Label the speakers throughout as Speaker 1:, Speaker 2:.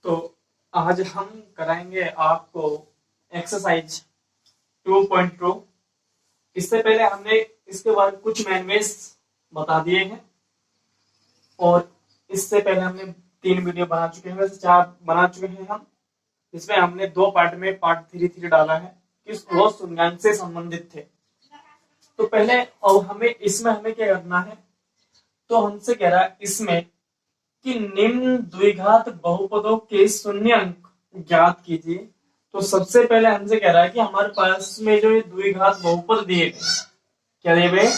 Speaker 1: तो आज हम कराएंगे आपको एक्सरसाइज 2.2। इससे पहले हमने इसके बारे में कुछ मैनवेज बता दिए हैं और इससे पहले हमने 3 वीडियो बना चुके हैं, वैसे 4 बना चुके हैं हम। इसमें हमने 2 पार्ट में पार्ट 3 डाला है कि वो शून्यांक से संबंधित थे। तो पहले अब हमें क्या करना है, तो हमसे कह रहा है इसमें कि निम्न द्विघात बहुपदों के शून्यांक ज्ञात कीजिए। तो सबसे पहले हमसे कह रहा है कि हमारे पास में जो ये द्विघात बहुपद दिए गए, क्या दिए गए,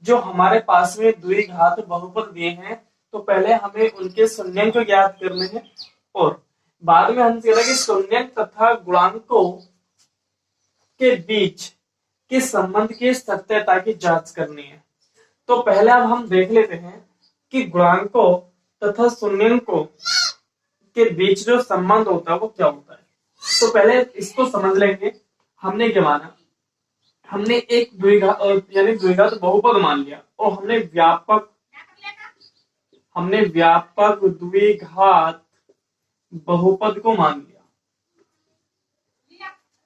Speaker 1: जो हमारे पास में द्विघात बहुपद दिए हैं, तो पहले हमें उनके शून्यांक ज्ञात करने हैं और बाद में हमसे कह रहा है कि शून्यांक तथा गुणांकों के बीच के संबंध की सत्यता की जांच करनी है। तो पहले अब हम देख लेते हैं कि गुणांकों तथा शून्यांकों के बीच जो संबंध होता है वो क्या होता है। तो पहले इसको समझ लेंगे। हमने क्या माना, हमने एक द्विघात बहुपद मान लिया और हमने व्यापक द्विघात बहुपद को मान लिया।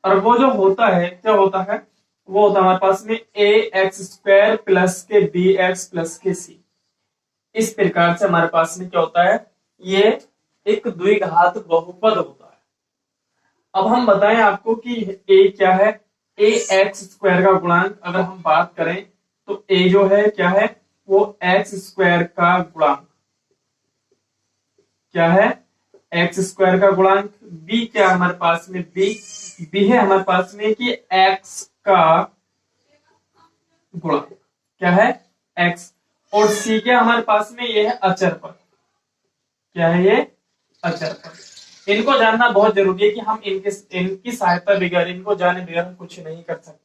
Speaker 1: और वो जो होता है, क्या होता है, वो होता है हमारे पास में ax² प्लस के bx प्लस के c। इस प्रकार से हमारे पास में क्या होता है, ये एक द्विघात बहुपद होता है। अब हम बताएं आपको कि a क्या है। ax² का गुणांक अगर हम बात करें तो a जो है क्या है, वो x² का गुणांक क्या है, x² का गुणांक। b क्या है हमारे पास में, b है हमारे पास में कि x का गुणांक क्या है, x। और c क्या हमारे पास में, ये है अचर पद। क्या है ये, अचर पद। इनको जानना बहुत जरूरी है कि हम इनकी सहायता बगैर, इनको जाने बगैर हम कुछ नहीं कर सकते।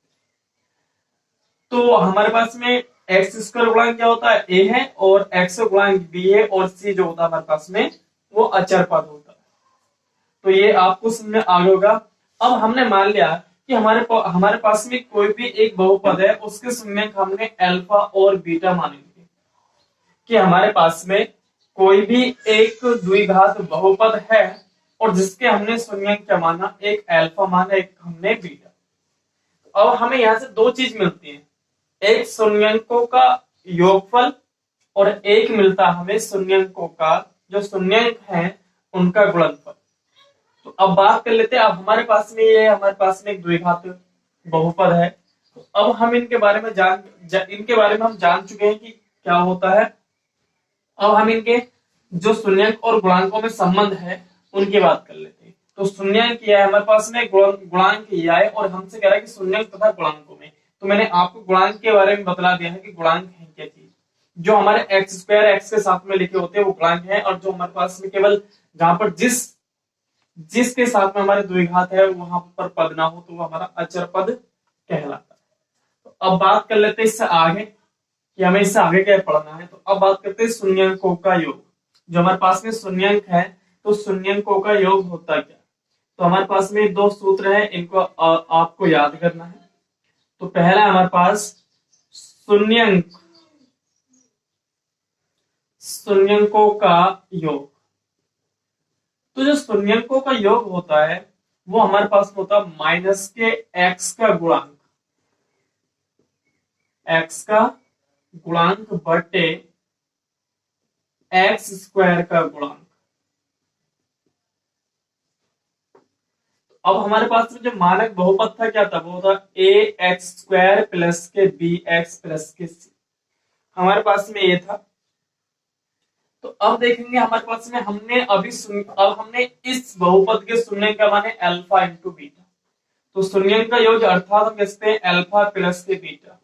Speaker 1: तो हमारे पास में x² गुणांक क्या होता है, a है, और x गुणांक b है, और c जो होता है हमारे पास में वो अचर पद होता है। तो ये आपको समझ में आ गया होगा। अब हमने मान लिया कि हमारे पास में कोई भी एक बहुपद है, उसके शून्यांक हमने अल्फा और बीटा मानेंगे। कि हमारे पास में कोई भी एक द्विघात बहुपद है और जिसके हमने शून्यांक क्या माना, एक अल्फा माना, एक हमने बीटा। अब हमें यहां से 2 चीज मिलती है, एक शून्यांकों का योगफल और एक मिलता हमें शून्यांकों का, जो शून्यांक है उनका गुणनफल। तो अब बात कर लेते हैं। अब हमारे पास में एक द्विघात बहुपद है। तो अब हम इनके बारे में हम जान चुके हैं कि क्या होता है। अब हम इनके जो शून्यांक और गुणांकों में संबंध है उनकी बात कर लेते हैं। तो शून्यांक क्या है हमारे पास में, गुणांक यह है, और हमसे कह रहा है कि शून्यांक तथा गुणांकों में। तो मैंने आपको गुणांक के बारे में बतला दिया है कि गुणांक है क्या चीज। जो हमारे x² x के साथ में लिखे होते हैं वो गुणांक है, और जो हमारे पास में केवल जहां पर जिसके साथ में हमारे द्विघात है वहां पर पद ना हो तो वो हमारा अचर पद कहलाता है। तो अब बात कर लेते हैं इससे आगे कि हमें इससे आगे क्या पढ़ना है। तो अब बात करते हैं शून्यांकों का योग। जो हमारे पास में शून्यांक है, तो शून्यांकों का योग होता क्या। तो हमारे पास में 2 सूत्र है, इनको आपको याद करना है। तो पहला हमारे पास शून्यांकों का योग। तो जो शून्यांकों का योग होता है वो हमारे पास होता है माइनस के x का गुणांक बटे x² का गुणांक। अब हमारे पास में जो मानक बहुपद था क्या था, वो था ax² प्लस के bx प्लस के c। हमारे पास में ये था। तो अब देखेंगे हमारे पास में हमने इस बहुपद के शून्यांक का माने अल्फा इंटू बीटा। तो शून्यांक का योग अर्थात हम कहते हैं अल्फा प्लस के बीटा।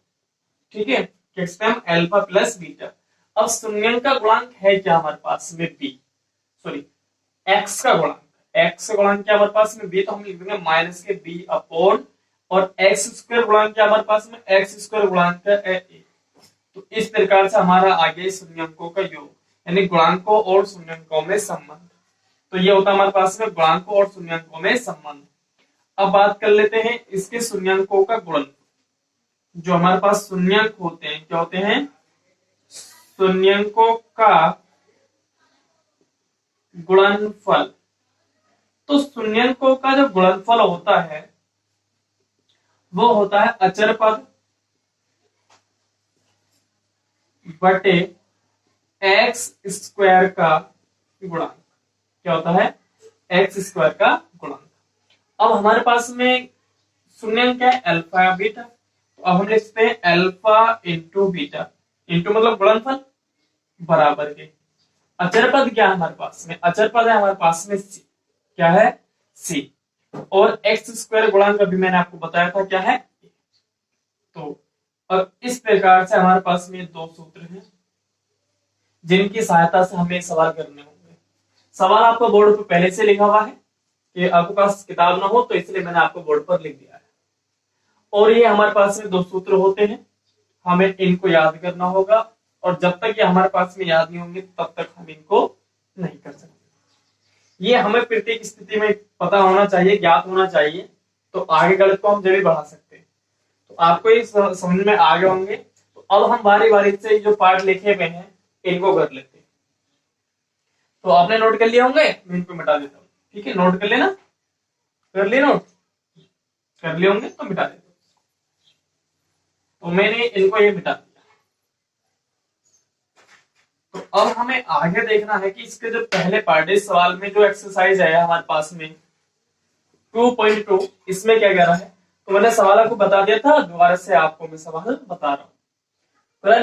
Speaker 1: ठीक है, कहते हैं अल्फा प्लस बीटा। अब शून्यांक का गुणांक है क्या हमारे पास में, x का गुणांक। x का गुणांक क्या हमारे पास में, b, तो हम लिख देंगे माइनस के b अपॉन, और x² गुणांक क्या हमारे पास में, x² गुणांक का a। तो इस प्रकार से हमारा आगे शून्यांकों का योग, यानी गुणांकों और शून्यांकों में संबंध। तो ये होता है हमारे पास में गुणांकों और शून्यांकों में संबंध। अब बात कर लेते हैं इसके शून्यांकों का गुणन। जो हमारे पास शून्यांक होते हैं, क्या होते हैं, शून्यांकों का गुणनफल। तो शून्यंकों का जो गुणनफल होता है वो होता है अचर पद बटे एक्स स्क्वायर का गुणांक। क्या होता है? एक्स स्क्वायर का गुणांक। अब हमारे पास में शून्यंक है अल्फा या बीटा, तो अब हम लिखते हैं अल्फा इंटू बीटा, इंटू मतलब गुणनफल, बराबर के अचर पद क्या है हमारे पास में? अचर पद है हमारे पास में सी। क्या है? सी। और एक्स स्क्वायर गुणांक अभी मैंने आपको बताया था क्या है। तो अब इस प्रकार से हमारे पास में दो सूत्र हैं जिनकी सहायता से हमें सवाल करने होंगे। सवाल आपको बोर्ड पर पहले से लिखा हुआ है कि आपके पास किताब ना हो तो इसलिए मैंने आपको बोर्ड पर लिख दिया है। और ये हमारे पास में दो सूत्र होते हैं, हमें इनको याद करना होगा और जब तक ये हमारे पास में याद नहीं होंगे तब तक हम इनको नहीं कर सकते। ये हमें प्रत्येक स्थिति में पता होना चाहिए, ज्ञात होना चाहिए, तो आगे गणित को हम जब भी बढ़ा सकते हैं। तो आपको ये समझ में आ गए होंगे। तो अब हम बारी बारी से जो पार्ट लिखे हुए हैं इनको कर लेते हैं। तो आपने नोट कर लिया होंगे, मैं इनको मिटा देता हूँ। ठीक है, नोट कर लेना। कर लिए नोट? कर लिए होंगे तो मिटा देता हूँ। तो मैंने इनको ये मिटा दिया। तो अब हमें आगे देखना है कि इसके जो पहले पार्ट है सवाल में, जो एक्सरसाइज है हमारे पास में 2.2, इसमें क्या कह रहा है? तो मैंने सवाल आपको बता दिया था, दोबारा से आपको मैं सवाल बता रहा हूँ।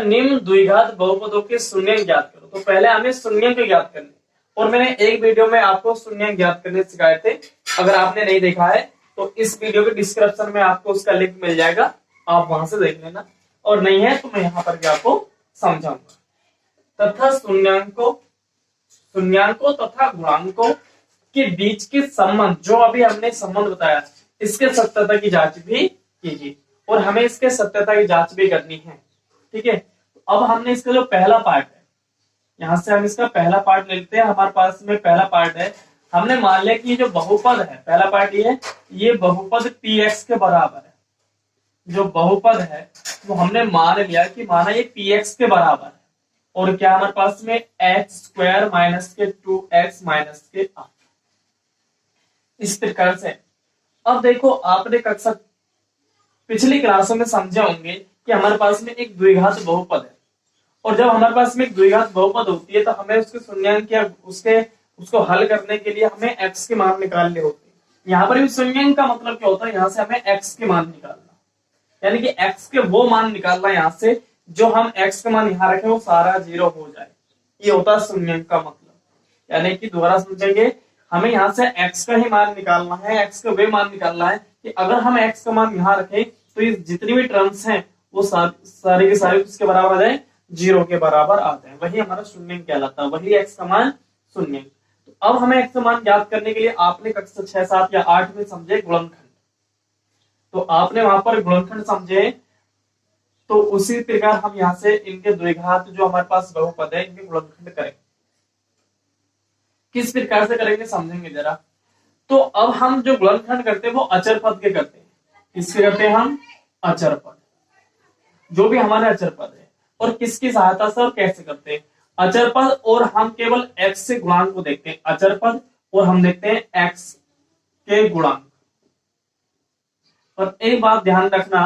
Speaker 1: निम्न द्विघात बहुपदों के शून्यंक ज्ञात करो। तो पहले हमें शून्यंक ज्ञात करने, और मैंने एक वीडियो में आपको शून्यंक ज्ञात करने सिखाए थे। अगर आपने नहीं देखा है तो इस वीडियो के डिस्क्रिप्शन में आपको उसका लिंक मिल जाएगा, आप वहां से देख लेना। और नहीं है तो मैं यहाँ पर भी आपको समझाऊंगा। तथा शून्यंकों तथा गुणांकों के बीच के संबंध, जो अभी हमने संबंध बताया, इसके सत्यता की जांच भी कीजिए। और हमें इसके सत्यता की जांच भी करनी है। ठीक है, तो अब हमने इसका जो पहला पार्ट है, यहां से हम इसका पहला पार्ट लेते हैं। हमारे पास में पहला पार्ट है, हमने मान लिया कि जो बहुपद है, पहला पार्ट ये बहुपद px के बराबर है। जो बहुपद है वो हमने मान लिया कि माना ये px के बराबर है। और क्या हमारे पास में एक्स स्क्वायर माइनस के 2x माइनस के 8, इस प्रकार से। अब देखो, आपने कक्षा पिछली क्लासों में समझे होंगे कि हमारे पास में एक द्विघात बहुपद है, और जब हमारे पास में एक द्विघात बहुपद होती है तो हमें उसके शून्यंक या उसको हल करने के लिए हमें x के मान निकालने होते हैं। यहाँ पर भी शून्यंक का मतलब क्या होता है? यहाँ से हमें x के मान निकालना, यानी कि x के वो मान निकालना यहाँ से जो हम x का मान यहाँ रखें वो सारा 0 हो जाए। ये होता है शून्यंक का मतलब। यानी कि दोबारा समझेंगे, हमें यहाँ से x का ही मान निकालना है, x का वे मान निकालना है कि अगर हम x का मान यहाँ रखें तो ये जितनी भी टर्म्स हैं वो सारे के सारे किसके बराबर आ जाए? 0 के बराबर आते हैं। वही हमारा शून्यंक कहलाता है, वही x का मान शून्यंक। तो अब हमें x का मान ज्ञात करने के लिए आपने कक्षा 6, 7 या 8 में समझे गुणनखंड, तो आपने वहां पर गुणनखंड समझे। तो उसी प्रकार हम यहाँ से इनके द्विघात जो हमारे पास बहुपद है इनके गुणनखंड करेंगे। किस प्रकार से करेंगे समझेंगे जरा। तो अब हम जो गुणनखंड करते हैं वो अचर पद के करते हैं। किसके करते हैं हम? अचर पद, जो भी हमारे अचर पद है। और किसकी सहायता से और कैसे करते हैं? अचर पद, और हम केवल x से गुणांक को देखते हैं। अचर पद और हम देखते हैं x के गुणांक। और एक बात ध्यान रखना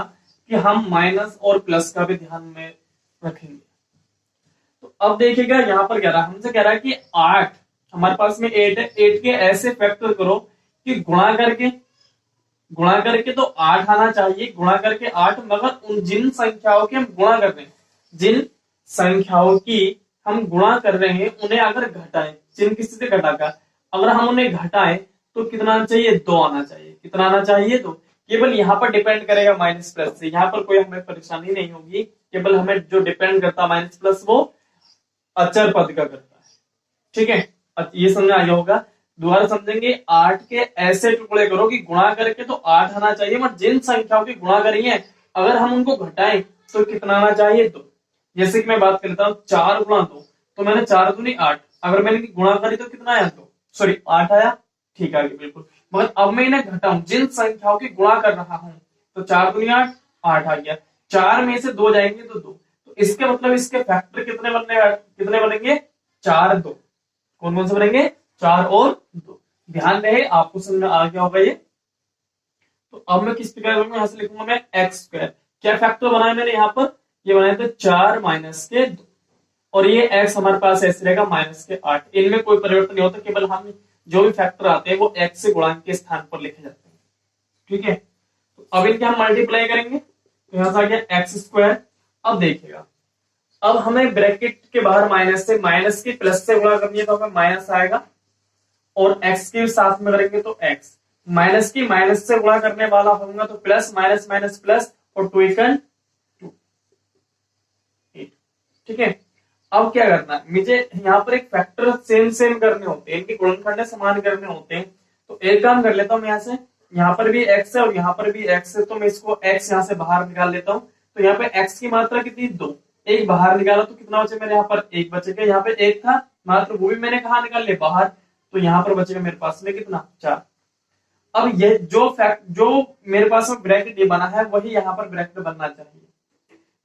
Speaker 1: कि हम माइनस और प्लस का भी ध्यान में रखेंगे। तो अब देखिएगा यहाँ पर कह रहा है, हमसे कह रहा है कि 8, हमारे पास में 8 है, 8 के ऐसे फैक्टर करो कि गुणा करके तो 8 आना चाहिए, गुणा करके 8, मगर उन जिन संख्याओं के हम गुणा कर रहे हैं, जिन संख्याओं की हम गुणा कर रहे हैं उन्हें अगर घटाएं, जिन किसी से घटाकर अगर हम उन्हें घटाएं तो कितना आना चाहिए? 2 आना चाहिए। कितना आना चाहिए? 2। केवल यहाँ पर डिपेंड करेगा माइनस प्लस से, यहाँ पर कोई हमें परेशानी नहीं होगी। केवल हमें जो डिपेंड करता माइनस प्लस वो अचर पद का करता है। ठीक है, ये समझ आ गया होगा। दोबारा समझेंगे, 8 के ऐसे टुकड़े करो कि गुणा करके तो 8 आना चाहिए, मगर जिन संख्याओं की गुणा करी है अगर हम उनको घटाएं तो कितना आना चाहिए? 2। जैसे कि मैं बात करता हूँ 4 गुणा 2, तो मैंने 4 दूनी 8, अगर मैंने गुणा करी तो कितना आया? 2, सॉरी 8 आया। ठीक है, बिल्कुल। मगर अब मैं इन्हें घटाऊं, जिन संख्याओं की गुणा कर रहा हूं, तो 4 दूनी 8, 8 आ गया। 4 में से 2 जाएंगे तो 2, तो इसके मतलब इसके फैक्टर कितने बनेंगे? 4, 2। कौन कौन से बनेंगे? 4 और 2। ध्यान रहे, आपको समझ में आ गया होगा ये। तो अब मैं किस प्रकार करूंगा, यहां से लिखूंगा मैं एक्स स्क्वायर। क्या फैक्टर बनाया मैंने यहाँ पर, ये बनाया था 4 माइनस के 2, और ये x हमारे पास ऐसे रहेगा माइनस के 8। इनमें कोई परिवर्तन नहीं होता, केवल हम जो भी फैक्टर आते हैं वो x से गुणांक के स्थान पर लिखे जाते हैं। ठीक है, तो अब इनके हम मल्टीप्लाई करेंगे, तो यहां से आ गया एक्स स्क्वायर। अब देखिएगा, अब हमें ब्रैकेट के बाहर माइनस से, माइनस की प्लस से गुणा करनी है तो हमें माइनस आएगा, और x के साथ में करेंगे तो x, माइनस की माइनस से गुणा करने वाला होगा तो प्लस, माइनस माइनस प्लस, और 2 एकन 2। ठीक है, अब क्या करना है, मुझे यहाँ पर एक फैक्टर सेम सेम करने होते हैं, इनके गुणनखंड समान करने होते हैं। तो एक काम कर लेता हूं मैं, यहाँ से, यहाँ पर भी x है और यहाँ पर भी x है, तो मैं इसको x यहाँ से बाहर निकाल लेता हूँ। तो यहाँ पे x की मात्रा कितनी, 2, एक बाहर निकाला तो कितना बचे मेरे यहाँ पर, एक बचेगा। यहाँ पे एक था मात्र, वो भी मैंने कहा निकाल लिया बाहर, तो यहाँ पर बचेगा मेरे पास में कितना, 4। अब ये जो मेरे पास में ब्रैकेट ये बना है वही यहाँ पर ब्रैकेट बनना चाहिए,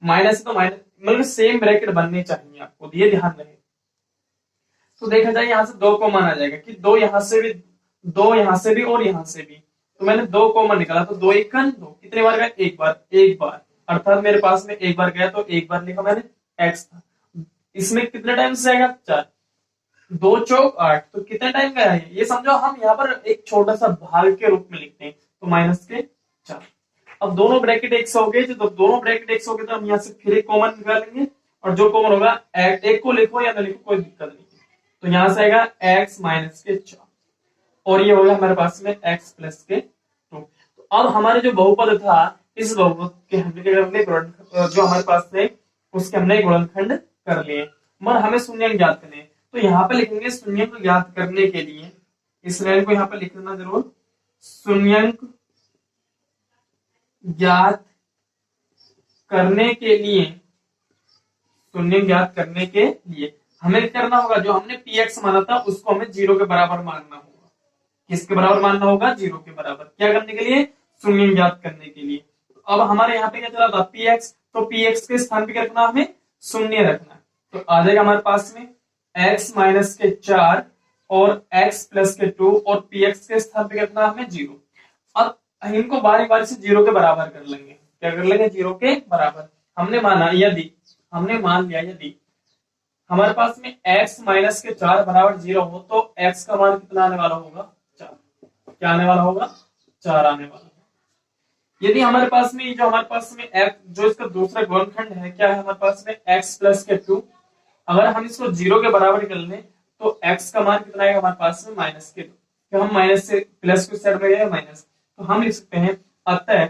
Speaker 1: माइनस तो माइनस, मतलब सेम ब्रैकेट बननी चाहिए आपको, ये ध्यान रहे। तो देखा जाए यहाँ से 2 कॉमन आ जाएगा कि 2 यहाँ से भी, 2 यहाँ से भी और यहाँ से भी, तो मैंने 2 कॉमन निकाला, तो 2 एकन 2, कितने बार गया, एक बार, एक बार, अर्थात मेरे पास में एक बार गया तो एक बार लिखा मैंने, x था। इसमें कितने टाइम से आएगा, 4, 2 चौक 8, तो कितने टाइम का है ये समझो, हम यहाँ पर एक छोटा सा भाग के रूप में लिखते हैं, तो माइनस के 4। अब दोनों ब्रैकेट एक हो गए, तो दोनों ब्रैकेट एक हो गए, तो हम यहाँ से फिर एक कॉमन निकालेंगे, और जो कॉमन होगा एक को लिखो या ना लिखो कोई दिक्कत नहीं। तो यहां से आएगा x माइनस के 4, और ये हो गया हमारे पास में x प्लस के 2। तो अब हमारे जो बहुपद था, इस बहुपद के हमने क्या कर लिया, जो हमारे पास थे उसके हमने गुणनखंड कर लिए, मगर हमें शून्यंक ज्ञात करने। तो यहाँ पे लिखेंगे शून्यंक ज्ञात करने के लिए, इस लाइन को यहाँ पे लिखना जरूर, शून्यंक ज्ञात करने के लिए, शून्यंक ज्ञात करने के लिए हमें करना होगा, जो हमने px माना था उसको हमें 0 के बराबर मानना होगा। किसके बराबर मानना होगा, 0 के बराबर। क्या करने के लिए, शून्यंक ज्ञात करने के लिए। तो अब हमारे यहाँ पे क्या चला था, px, तो px के स्थान पे क्या रखना, हमें शून्य रखना। तो आ जाएगा हमारे पास में x माइनस के 4 और x प्लस के 2, और px के स्थान पे रखना हमें 0। अब इनको बारी बारी से 0 के बराबर कर लेंगे। क्या कर लेंगे, 0 के बराबर। हमने माना, यदि हमने मान लिया, यदि हमारे पास में x माइनस के 4 बराबर 0 हो, तो x का मान कितना आने वाला होगा, 4। क्या आने वाला होगा, 4 आने वाला होगा। यदि हमारे पास में जो हमारे पास में x, जो इसका दूसरा गुणनखंड है, क्या है हमारे पास में x प्लस के 2, अगर हम इसको 0 के बराबर कर लें तो x का मान कितना आएगा हमारे पास में, माइनस के 2। तो हम माइनस से प्लस को साइड में गए माइनस, तो हम लिख सकते हैं, अतः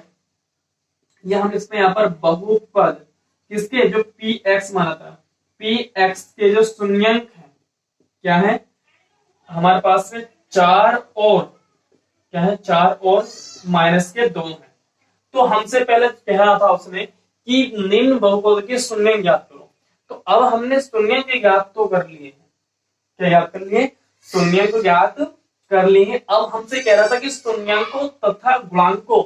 Speaker 1: यह हम इसमें यहाँ पर बहुपद किसके, जो px माना था, px के जो शून्यंक है, क्या है हमारे पास में 4 और क्या है, 4 और माइनस के 2 है। तो हमसे पहले कह रहा था उसने कि निम्न बहुपद के शून्यंक ज्ञात करो। तो अब हमने शून्यंक ज्ञात तो कर लिए हैं, क्या ज्ञात कर लिए, शून्यंक ज्ञात कर लिए हैं। अब हमसे कह रहा था कि शून्यंकों तथा गुणांकों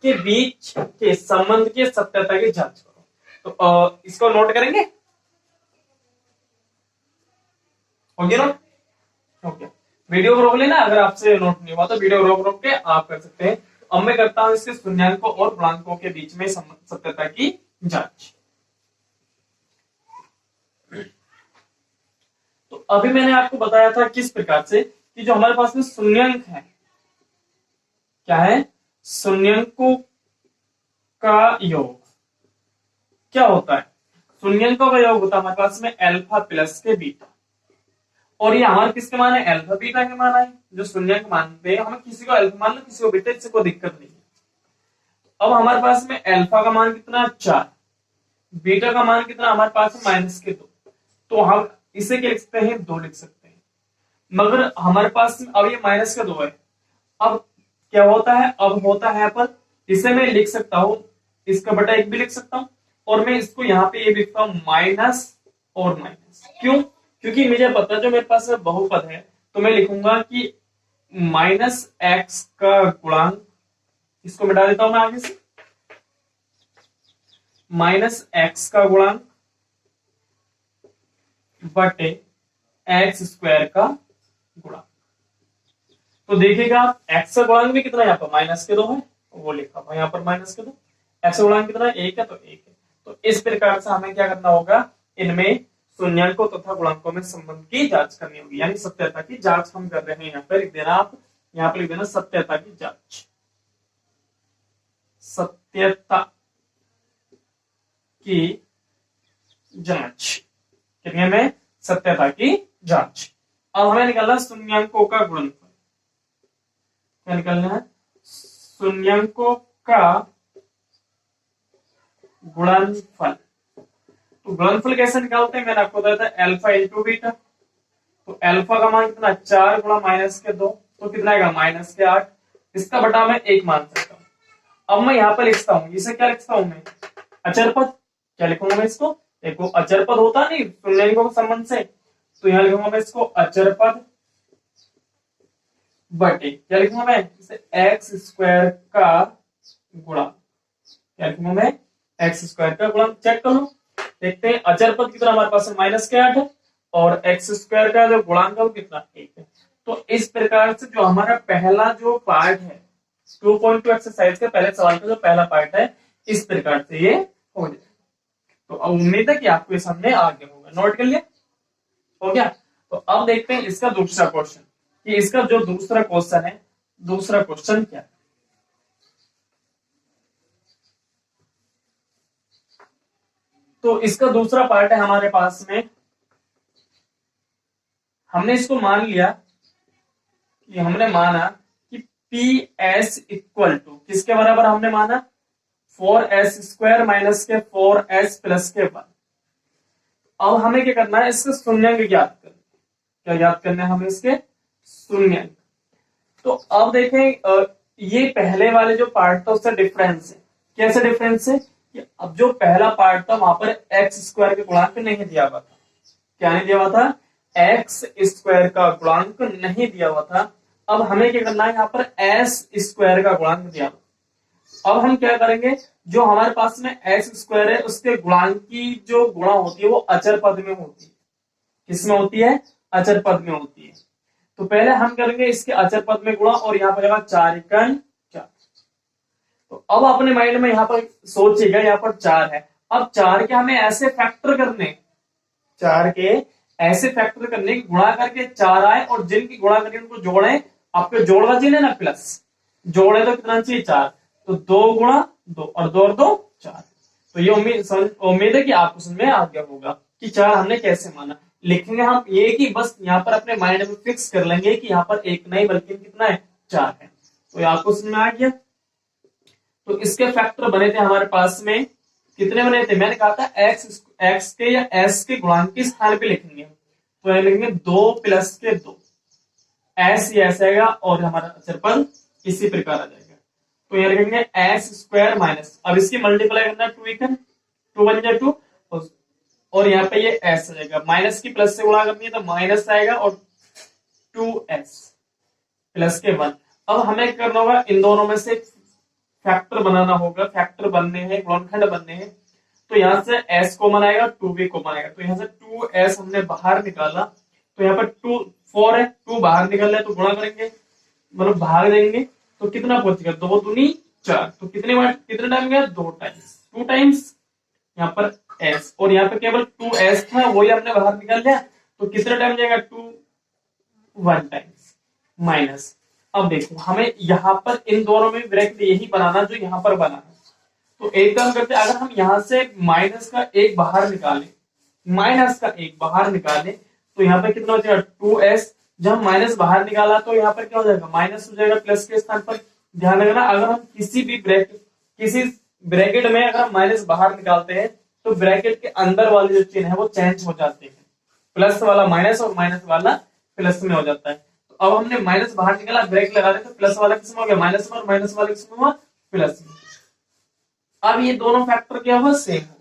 Speaker 1: के बीच के संबंध की सत्यता की जांच करो। तो इसको नोट करेंगे, होगी नोट, ओके। वीडियो को रोक लेना, अगर आपसे नोट नहीं हुआ तो वीडियो रोक रोक के आप कर सकते हैं। तो अब मैं करता हूं इसके शून्यंकों और गुणांकों के बीच में सत्यता की जांच। तो अभी मैंने आपको बताया था किस प्रकार से कि जो हमारे पास में शून्यंक है, क्या है, शून्यंकों का योग क्या होता है, शून्यंकों का योग होता है हमारे पास में अल्फा प्लस के बीटा, और ये हमारे किसके मान है, अल्फा बीटा के मान है। जो शून्यंक मानते हैं, हमें किसी को अल्फा मान लो किसी को बीटा, इससे कोई दिक्कत नहीं है। अब हमारे पास में अल्फा का मान कितना, 4, बीटा का मान कितना हमारे पास है माइनस के 2, तो हम इसे क्या लिख सकते हैं, 2 लिख सकते हैं। मगर हमारे पास अब ये माइनस का 2 है, अब क्या होता है, अब होता है पर इसे मैं लिख सकता हूं, इसका बटा 1 भी लिख सकता हूं, और मैं इसको यहाँ पे ये लिखता हूं माइनस और माइनस। क्यों, क्योंकि मुझे पता है जो मेरे पास बहुपद है, तो मैं लिखूंगा कि माइनस एक्स का गुणांक, इसको मिटा देता हूं मैं आगे से, माइनस एक्स का गुणांक बटे एक्स स्क्वायर का गुणांक। तो देखिएगा एक्स का गुणांक भी कितना है, यहाँ पर माइनस के 2 है, वो लिखा हुआ यहाँ पर माइनस के 2। एक्स का गुणांक कितना है, 1 है, तो 1 है। तो इस प्रकार से हमें क्या करना होगा, इनमें शून्यांकों तथा गुणांकों में संबंध की जांच करनी होगी, यानी सत्यता की जांच हम कर रहे हैं। यहाँ पर लिख देना, आप यहाँ पर लिख देना सत्यता की जांच, सत्यता की जांच, कितने में, सत्यता की जांच। अब हमें निकालना शून्यांकों का गुणनफल, क्या निकालना है, शून्यांकों का गुणनफल। तो गुणनफल कैसे निकालते हैं, मैंने आपको बताया था अल्फा इंटू बीटा। तो अल्फा का मान कितना, 4 गुणा माइनस के 2, तो कितना आएगा, माइनस के 8। इसका बटा मैं 1 मान सकता हूँ। अब मैं यहाँ पर लिखता हूँ, इसे क्या लिखता हूँ मैं, अचर पद। क्या लिखूंगा मैं इसको, देखो अचर पद होता नहीं शून्यांकों के संबंध से, तो यहाँ लिखूंगा मैं इसको अचर पद बटे, क्या लिखूंगा मैं, इसे एक्स स्क्वायर का गुणा, क्या लिखूंगा मैं, एक्स स्क्वायर का गुणा। चेक कर लो, देखते हैं अचर पद कितना हमारे पास माइनस के 8 है, और एक्स स्क्वायर का जो गुणांक है वो कितना, 1 है। तो इस प्रकार से जो हमारा पहला जो पार्ट है 2.2 एक्सरसाइज के पहले सवाल का जो पहला पार्ट है, इस प्रकार से ये हो जाए। तो उम्मीद है कि आपको ये समझ आ गया होगा, नोट कर लिया, हो गया। तो अब देखते हैं इसका दूसरा क्वेश्चन, कि इसका जो दूसरा क्वेश्चन है, दूसरा क्वेश्चन क्या है। तो इसका दूसरा पार्ट है हमारे पास में, हमने इसको मान लिया कि हमने माना कि पी एस इक्वल टू किसके बराबर हमने माना, 4s स्क्वायर माइनस के 4s प्लस के 1। अब हमें क्या करना है, इसके शून्यांक ज्ञात करना, क्या ज्ञात करना है हमें, इसके शून्यांक। तो अब देखें, ये पहले वाले जो पार्ट था उससे डिफरेंस है। कैसे डिफरेंस है, कि अब जो पहला पार्ट था वहां पर एक्स स्क्वायर के गुणांक नहीं दिया हुआ था, क्या नहीं दिया हुआ था, एक्स स्क्वायर का गुणांक नहीं दिया हुआ था। अब हमें क्या करना है, यहाँ पर एस स्क्वायर का गुणांक दिया हुआ। अब हम क्या करेंगे, जो हमारे पास में एस स्क्वायर है उसके गुणांक की जो गुणा होती है वो अचर पद में होती है। किसमें होती है, अचर पद में होती है। तो पहले हम करेंगे इसके अचर पद में गुणा, और यहाँ पर जाएगा 4 एकम 4। तो अब अपने माइंड में यहाँ पर सोचिएगा, यहाँ पर 4 है, अब 4 के हमें ऐसे फैक्टर करने, 4 के ऐसे फैक्टर करने की गुणा करके 4 आए, और जिनकी गुणा करके उनको जोड़े, आपको जोड़ना चाहिए ना, प्लस जोड़े तो कितना चाहिए, 4। तो 2 गुणा 2, और 2 और 2 4। तो ये उम्मीद है कि आपको समझ में आ गया होगा कि 4 हमने कैसे माना। लिखेंगे हम ये कि बस यहाँ पर अपने माइंड में फिक्स कर लेंगे कि यहाँ पर 1 नहीं बल्कि कितना है, 4 है। तो ये आपको समझ में आ गया। तो इसके फैक्टर बने थे हमारे पास में, कितने बने थे, मैंने कहा था एक्स के या एस के गुणांक के स्थान पे लिखेंगे। तो यह लिखेंगे 2 प्लस के 2, एस ये ऐसा आएगा, और हमारा अचर पद इसी प्रकार आ जाएगा। तो यह लिखेंगे एस स्क्वायर माइनस, अब इसकी मल्टीप्लाई करना 2 एकम 2 बन जाए 2, और यहाँ पे ये एस आ जाएगा, माइनस की प्लस से गुणा करनी है तो माइनस आएगा, और 2s प्लस के 1। अब हमें करना होगा इन दोनों में से फैक्टर बनाना होगा, फैक्टर बनने हैं, गुणनखंड बनने हैं। तो यहाँ से s कॉमन आएगा, 2b कॉमन आएगा। तो यहाँ से 2s हमने बाहर निकाला, तो यहाँ पर 2 4 है, 2 बाहर निकल रहा है, तो गुणा करेंगे, मतलब भाग देंगे, तो कितना पहुंचेगा, 2 दूनी 4। तो कितने टाइम गया, 2 टाइम्स, 2 टाइम्स यहाँ पर s, और यहाँ पे केवल 2s था, वही हमने बाहर निकाल लिया। तो कितने टाइम जाएगा, 2 1 टाइम्स माइनस। अब देखो हमें यहाँ पर इन दोनों में ब्रैकेट यही बनाना जो यहाँ पर बना है। तो एक काम करते हैं, अगर हम यहाँ से माइनस का 1 बाहर निकालें, माइनस का 1 बाहर निकालें, तो यहाँ पे कितना हो जाएगा, 2s। जब माइनस बाहर निकाला तो यहाँ पर क्या हो जाएगा, माइनस हो जाएगा प्लस के स्थान पर। ध्यान रखना, अगर हम किसी ब्रैकेट में अगर हम माइनस बाहर निकालते हैं तो ब्रैकेट के अंदर वाले जो चिन्ह है वो चेंज हो जाते हैं, प्लस वाला माइनस और माइनस वाला प्लस में हो जाता है। तो अब हमने माइनस बाहर निकाला, ब्रैकेट लगा रहे, तो प्लस वाला किसमें हो गया, माइनस में, और माइनस वाला किसमें हुआ, प्लस में। अब ये दोनों फैक्टर क्या हुआ, सेम हो,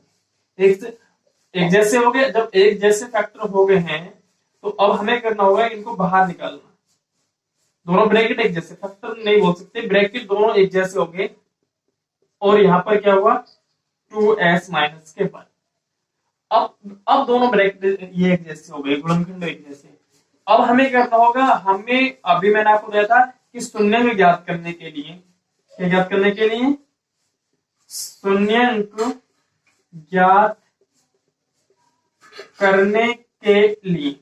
Speaker 1: एक जैसे हो गए। जब एक जैसे फैक्टर हो गए हैं तो अब हमें करना होगा इनको बाहर निकालना। दोनों ब्रैकेट एक जैसे, फैक्टर नहीं बोल सकते, ब्रैकेट दोनों एक जैसे हो गए, और यहाँ पर क्या हुआ, 2s माइनस के बाद। अब दोनों ब्रैकेट ये एक जैसे हो गए, गुणनखंड एक जैसे। अब हमें करना होगा, हमें अभी मैंने आपको दिया था कि शून्य ज्ञात करने के लिए, क्या ज्ञात करने के लिए, शून्यंक ज्ञात करने के लिए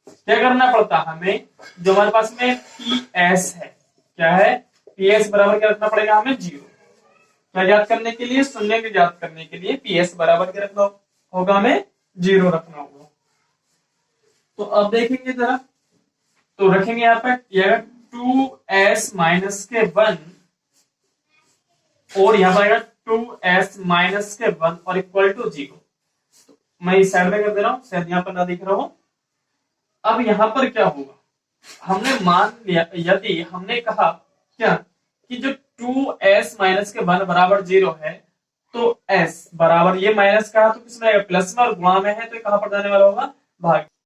Speaker 1: क्या करना पड़ता है हमें, जो हमारे पास में पी एस है, क्या है, पी एस बराबर क्या रखना पड़ेगा हमें, 0। क्या ज्ञात करने के लिए, शून्य के ज्ञात करने के लिए पी एस बराबर क्या रखना होगा, हमें 0 रखना होगा। तो अब देखेंगे जरा, तो रखेंगे यहाँ पे ये 2s माइनस के 1 और यहाँ पर आएगा 2s माइनस के 1 और इक्वल टू 0। तो मैं इस साइड में कर दे रहा हूं, शायद यहाँ पर ना दिख रहा हो। अब यहाँ पर क्या होगा, हमने मान लिया, यदि हमने कहा क्या कि जो 2s माइनस के 1 बराबर 0 है, तो s बराबर, ये माइनस कहा तो किसमें, प्लस में, और गुणा में है तो कहां पर जाने वाला होगा, भाग।